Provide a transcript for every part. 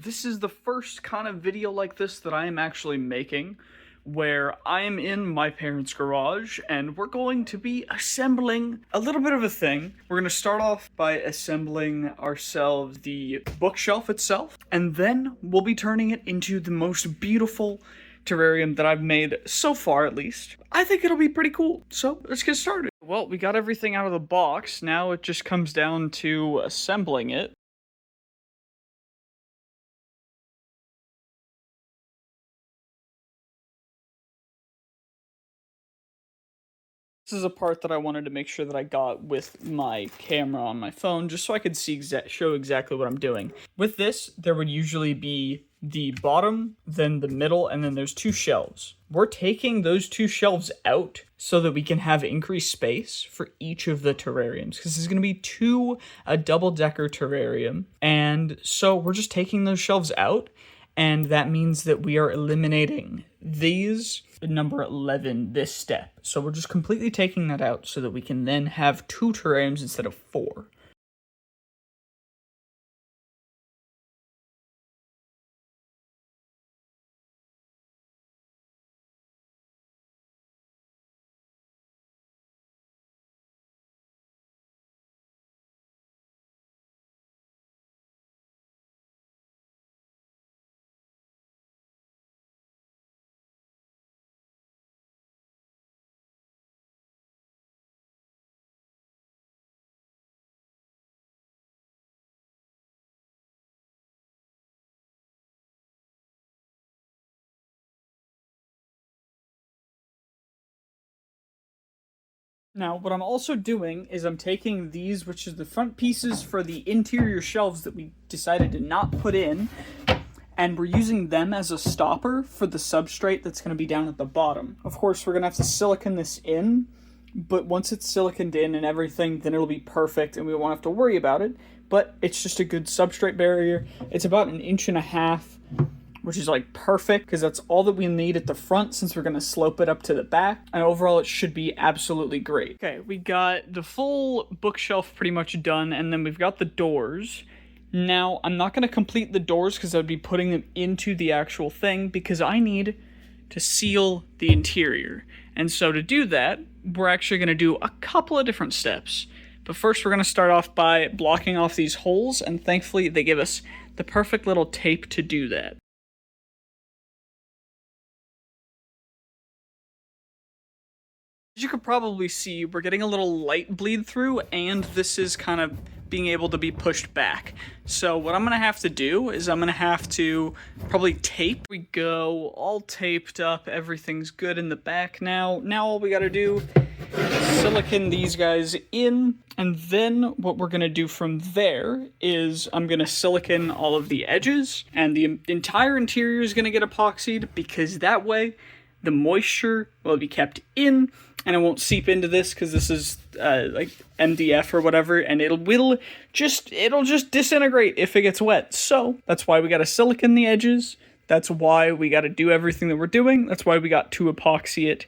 This is the first kind of video like this that I am actually making, where I am in my parents' garage, and we're going to be assembling a little bit of a thing. We're going to start off by assembling ourselves the bookshelf itself, and then we'll be turning it into the most beautiful terrarium that I've made so far, at least. I think it'll be pretty cool, so let's get started. Well, we got everything out of the box. Now it just comes down to assembling it. This is a part that I wanted to make sure that I got with my camera on my phone, just so I could show exactly what I'm doing. With this, there would usually be the bottom, then the middle, and then there's two shelves. We're taking those two shelves out so that we can have increased space for each of the terrariums, because this is going to be a double-decker terrarium, and so we're just taking those shelves out, and that means that we are eliminating these, number 11, this step. So we're just completely taking that out so that we can then have 2 terrariums instead of 4. Now, what I'm also doing is I'm taking these, which is the front pieces for the interior shelves that we decided to not put in, and we're using them as a stopper for the substrate that's going to be down at the bottom. Of course, we're going to have to silicone this in, but once it's siliconed in and everything, then it'll be perfect and we won't have to worry about it. But it's just a good substrate barrier. It's about 1.5 inches, which is like perfect, because that's all that we need at the front since we're going to slope it up to the back, and overall it should be absolutely great. Okay, we got the full bookshelf pretty much done, and then we've got the doors. Now, I'm not going to complete the doors because I'd be putting them into the actual thing, because I need to seal the interior. And so to do that, we're actually going to do a couple of different steps. But first we're going to start off by blocking off these holes, and thankfully they give us the perfect little tape to do that. As you could probably see, we're getting a little light bleed through, and this is kind of being able to be pushed back. So what I'm going to have to do is I'm going to have to probably tape. We go all taped up, everything's good in the back now. Now all we got to do is silicone these guys in, and then what we're going to do from there is I'm going to silicone all of the edges, and the entire interior is going to get epoxied, because that way the moisture will be kept in, and it won't seep into this, because this is like MDF or whatever, and it'll just disintegrate if it gets wet. So that's why we got to silicone the edges. That's why we got to do everything that we're doing. That's why we got to epoxy it.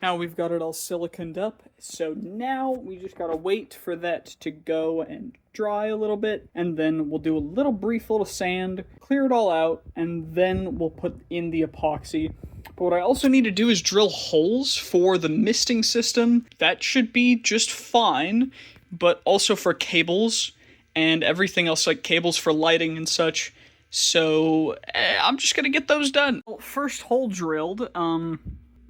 Now we've got it all siliconed up, so now we just gotta wait for that to go and dry a little bit, and then we'll do a brief little sand, clear it all out, and then we'll put in the epoxy. But what I also need to do is drill holes for the misting system. That should be just fine, but also for cables and everything else, like cables for lighting and such. So I'm just gonna get those done. Well, first hole drilled,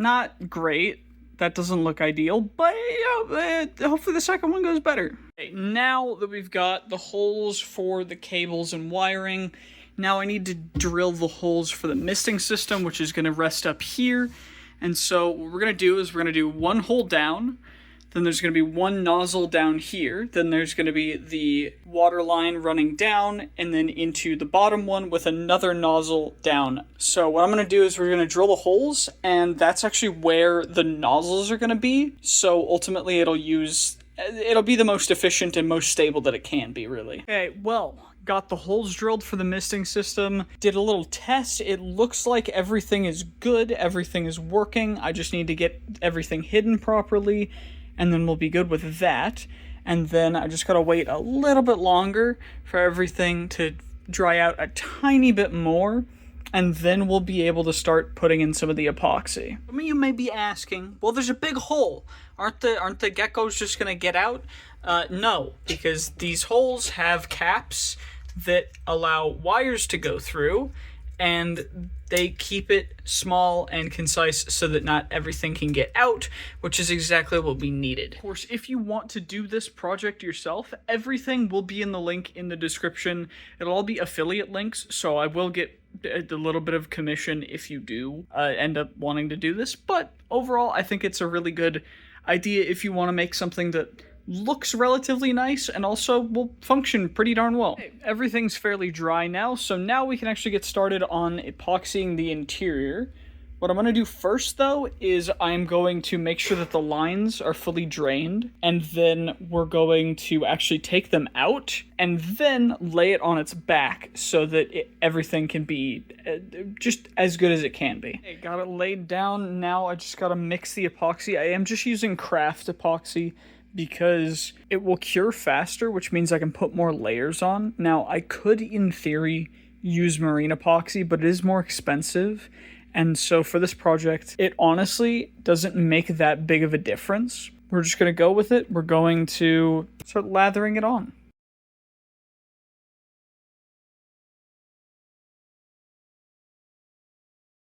not great. That doesn't look ideal, but hopefully the second one goes better. Okay, now that we've got the holes for the cables and wiring, now I need to drill the holes for the misting system, which is going to rest up here. And so what we're going to do is we're going to do one hole down, then there's going to be one nozzle down here, then there's going to be the water line running down, and then into the bottom one with another nozzle down. So what I'm going to do is we're going to drill the holes, and that's actually where the nozzles are going to be. So ultimately it'll use it'll be the most efficient and most stable that it can be, really. Okay, well, got the holes drilled for the misting system, did a little test. It looks like everything is good, everything is working. I just need to get everything hidden properly, and then we'll be good with that. And then I just gotta wait a little bit longer for everything to dry out a tiny bit more, and then we'll be able to start putting in some of the epoxy. Some of you may be asking, well, there's a big hole. Aren't the geckos just gonna get out? No, because these holes have caps that allow wires to go through, and they keep it small and concise so that not everything can get out, which is exactly what we needed. Of course, if you want to do this project yourself, everything will be in the link in the description. It'll all be affiliate links, so I will get a little bit of commission if you do end up wanting to do this, but overall, I think it's a really good idea if you want to make something that looks relatively nice and also will function pretty darn well. Okay, everything's fairly dry now, so now we can actually get started on epoxying the interior. What I'm going to do first, though, is I'm going to make sure that the lines are fully drained, and then we're going to actually take them out and then lay it on its back so that everything can be just as good as it can be. Okay, got it laid down. Now I just got to mix the epoxy. I am just using craft epoxy because it will cure faster, which means I can put more layers on. Now, I could, in theory, use marine epoxy, but it is more expensive. And so for this project, it honestly doesn't make that big of a difference. We're just going to go with it. We're going to start lathering it on.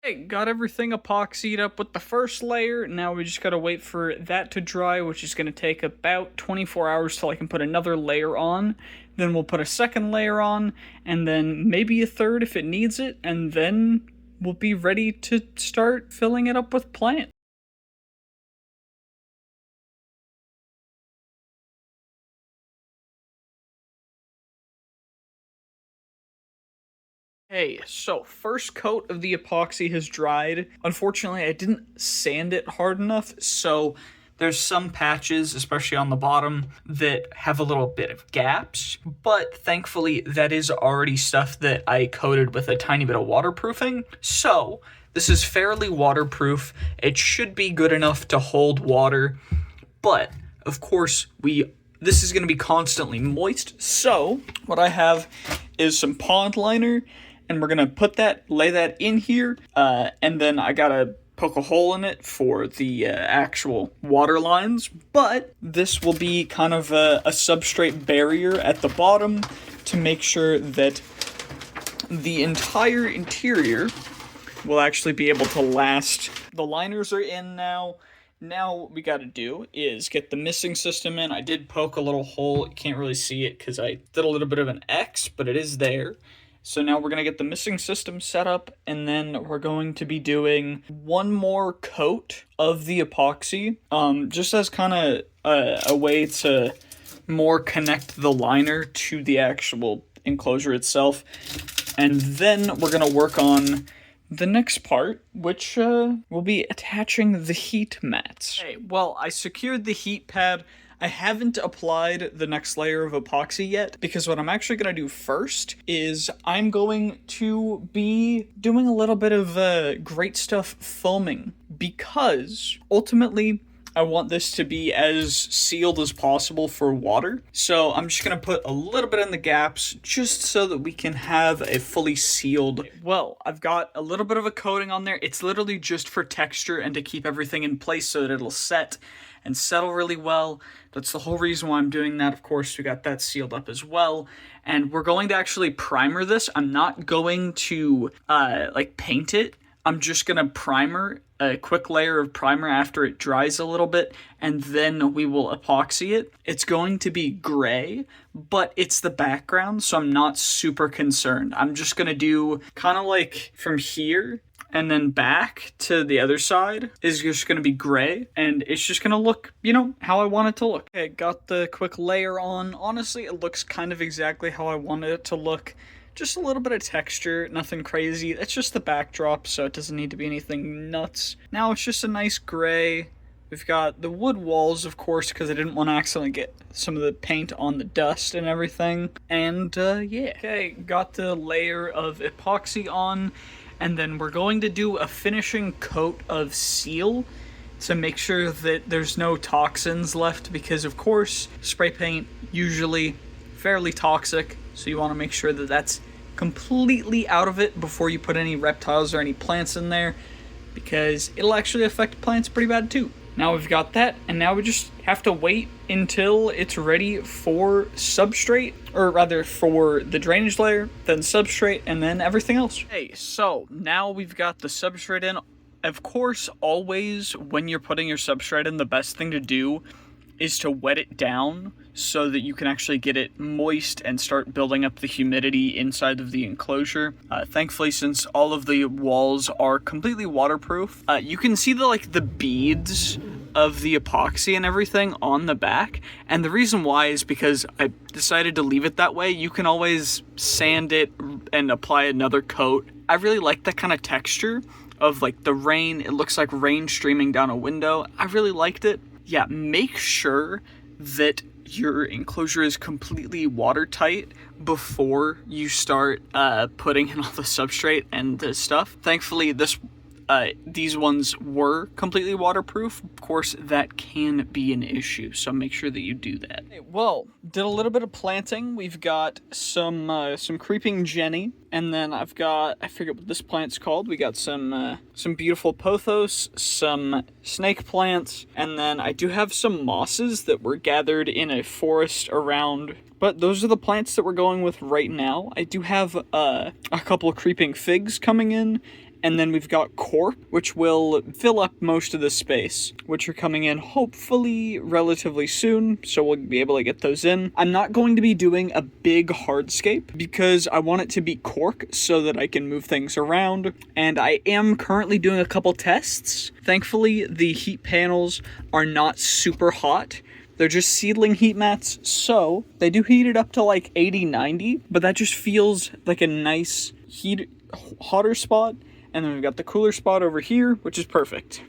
Okay, got everything epoxied up with the first layer. Now we just gotta wait for that to dry, which is gonna take about 24 hours till I can put another layer on. Then we'll put a second layer on, and then maybe a third if it needs it, and then we'll be ready to start filling it up with plant. Okay, so first coat of the epoxy has dried. Unfortunately, I didn't sand it hard enough, so there's some patches, especially on the bottom, that have a little bit of gaps, but thankfully that is already stuff that I coated with a tiny bit of waterproofing, so this is fairly waterproof. It should be good enough to hold water, but of course this is going to be constantly moist, so what I have is some pond liner, and we're going to lay that in here, and then I gotta poke a hole in it for the actual water lines, but this will be kind of a substrate barrier at the bottom to make sure that the entire interior will actually be able to last. The liners are in now. Now what we gotta do is get the misting system in. I did poke a little hole. You can't really see it because I did a little bit of an X, but it is there. So now we're going to get the misting system set up, and then we're going to be doing one more coat of the epoxy, just as kind of a way to more connect the liner to the actual enclosure itself. And then we're going to work on the next part, which will be attaching the heat mats. Okay, well, I secured the heat pad. I haven't applied the next layer of epoxy yet, because what I'm actually going to do first is I'm going to be doing a little bit of great stuff foaming, because ultimately I want this to be as sealed as possible for water. So I'm just going to put a little bit in the gaps just so that we can have a fully sealed. Well, I've got a little bit of a coating on there. It's literally just for texture and to keep everything in place so that it'll set and settle really well. That's the whole reason why I'm doing that. Of course, we got that sealed up as well. And we're going to actually primer this. I'm not going to paint it. I'm just going to primer a quick layer of primer after it dries a little bit, and then we will epoxy it. It's going to be gray, but it's the background, so I'm not super concerned. I'm just going to do kind of like from here and then back to the other side is just going to be gray, and it's just going to look, how I want it to look. Okay, got the quick layer on. Honestly, it looks kind of exactly how I wanted it to look. Just a little bit of texture, nothing crazy. It's just the backdrop, so it doesn't need to be anything nuts. Now it's just a nice gray, We've got the wood walls, of course, because I didn't want to accidentally get some of the paint on the dust and everything. And, yeah. Okay, got the layer of epoxy on, and then we're going to do a finishing coat of seal to make sure that there's no toxins left, because, of course, spray paint usually fairly toxic, so you want to make sure that that's completely out of it before you put any reptiles or any plants in there, because it'll actually affect plants pretty bad too. Now we've got that, and now we just have to wait until it's ready for substrate, or rather for the drainage layer, then substrate, and then everything else. Okay, so now we've got the substrate in. Of course, always when you're putting your substrate in, the best thing to do is to wet it down so that you can actually get it moist and start building up the humidity inside of the enclosure. Thankfully, since all of the walls are completely waterproof, you can see the beads of the epoxy and everything on the back, and the reason why is because I decided to leave it that way. You can always sand it and apply another coat. I really like that kind of texture of the rain. It looks like rain streaming down a window. I really liked it. Yeah, make sure that your enclosure is completely watertight before you start putting in all the substrate and the stuff. Thankfully, these ones were completely waterproof. Of course, that can be an issue, so make sure that you do that. Okay, well, did a little bit of planting. We've got some creeping jenny, and then I forget what this plant's called. We got some beautiful pothos, some snake plants, and then I do have some mosses that were gathered in a forest around. But those are the plants that we're going with right now. I do have a couple of creeping figs coming in. And then we've got cork, which will fill up most of the space, which are coming in hopefully relatively soon, so we'll be able to get those in. I'm not going to be doing a big hardscape because I want it to be cork so that I can move things around, and I am currently doing a couple tests. Thankfully, the heat panels are not super hot. They're just seedling heat mats, so they do heat it up to 80, 90, but that just feels like a nice hotter spot. And then we've got the cooler spot over here, which is perfect.